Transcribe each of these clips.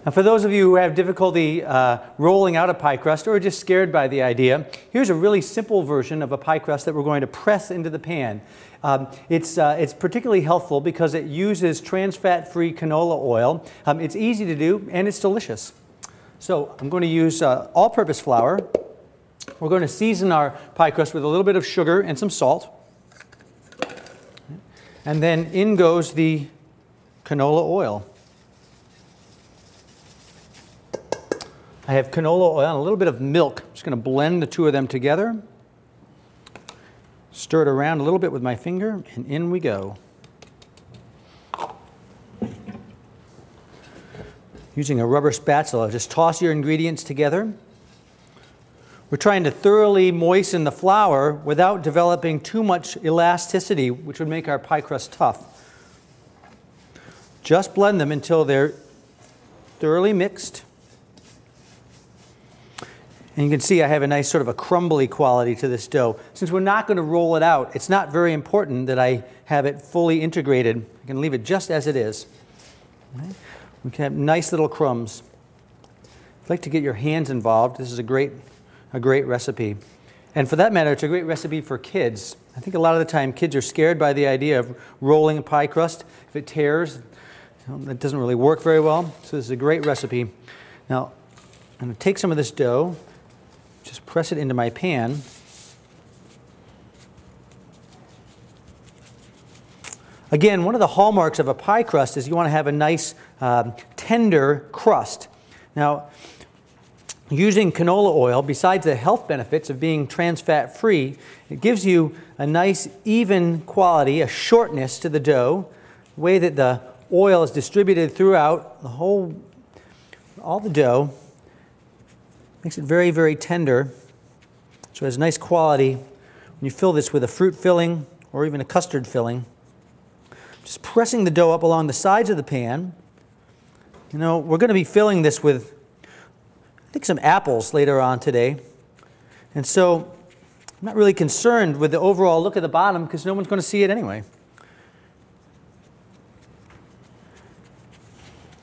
Now, for those of you who have difficulty rolling out a pie crust or are just scared by the idea, here's a really simple version of a pie crust that we're going to press into the pan. It's particularly helpful because it uses trans-fat-free canola oil. It's easy to do and it's delicious. So I'm going to use all-purpose flour. We're going to season our pie crust with a little bit of sugar and some salt. And then in goes the canola oil. I have canola oil and a little bit of milk. I'm just going to blend the two of them together. Stir it around a little bit with my finger, and in we go. Using a rubber spatula, just toss your ingredients together. We're trying to thoroughly moisten the flour without developing too much elasticity, which would make our pie crust tough. Just blend them until they're thoroughly mixed. And you can see I have a nice sort of a crumbly quality to this dough. Since we're not going to roll it out, it's not very important that I have it fully integrated. I can leave it just as it is. Okay. We can have nice little crumbs. I'd like to get your hands involved. This is a great recipe. And for that matter, it's a great recipe for kids. I think a lot of the time kids are scared by the idea of rolling a pie crust. If it tears, that doesn't really work very well. So this is a great recipe. Now, I'm going to take some of this dough, just press it into my pan. Again, one of the hallmarks of a pie crust is you want to have a nice tender crust. Now, using canola oil, besides the health benefits of being trans-fat free, it gives you a nice even quality, a shortness to the dough, the way that the oil is distributed throughout all the dough. Makes it very, very tender. So it has nice quality. When you fill this with a fruit filling or even a custard filling, just pressing the dough up along the sides of the pan. You know, we're going to be filling this with, I think, some apples later on today. And so I'm not really concerned with the overall look at the bottom because no one's going to see it anyway.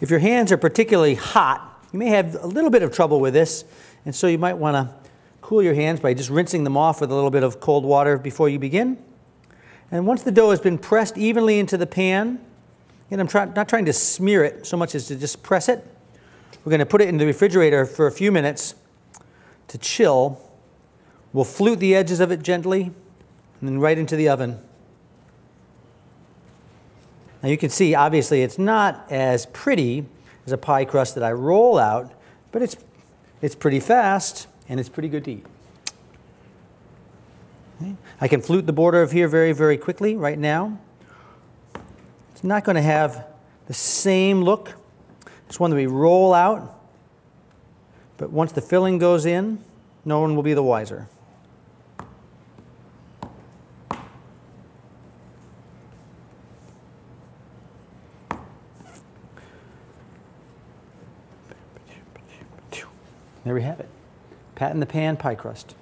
If your hands are particularly hot, you may have a little bit of trouble with this. And so you might want to cool your hands by just rinsing them off with a little bit of cold water before you begin. And once the dough has been pressed evenly into the pan, and I'm not trying to smear it so much as to just press it, we're going to put it in the refrigerator for a few minutes to chill. We'll flute the edges of it gently and then right into the oven. Now you can see, obviously, it's not as pretty as a pie crust that I roll out, but it's pretty fast, and it's pretty good to eat. Okay. I can flute the border of here very, very quickly right now. It's not going to have the same look. It's one that we roll out, but once the filling goes in, no one will be the wiser. There we have it. Pat in the pan pie crust.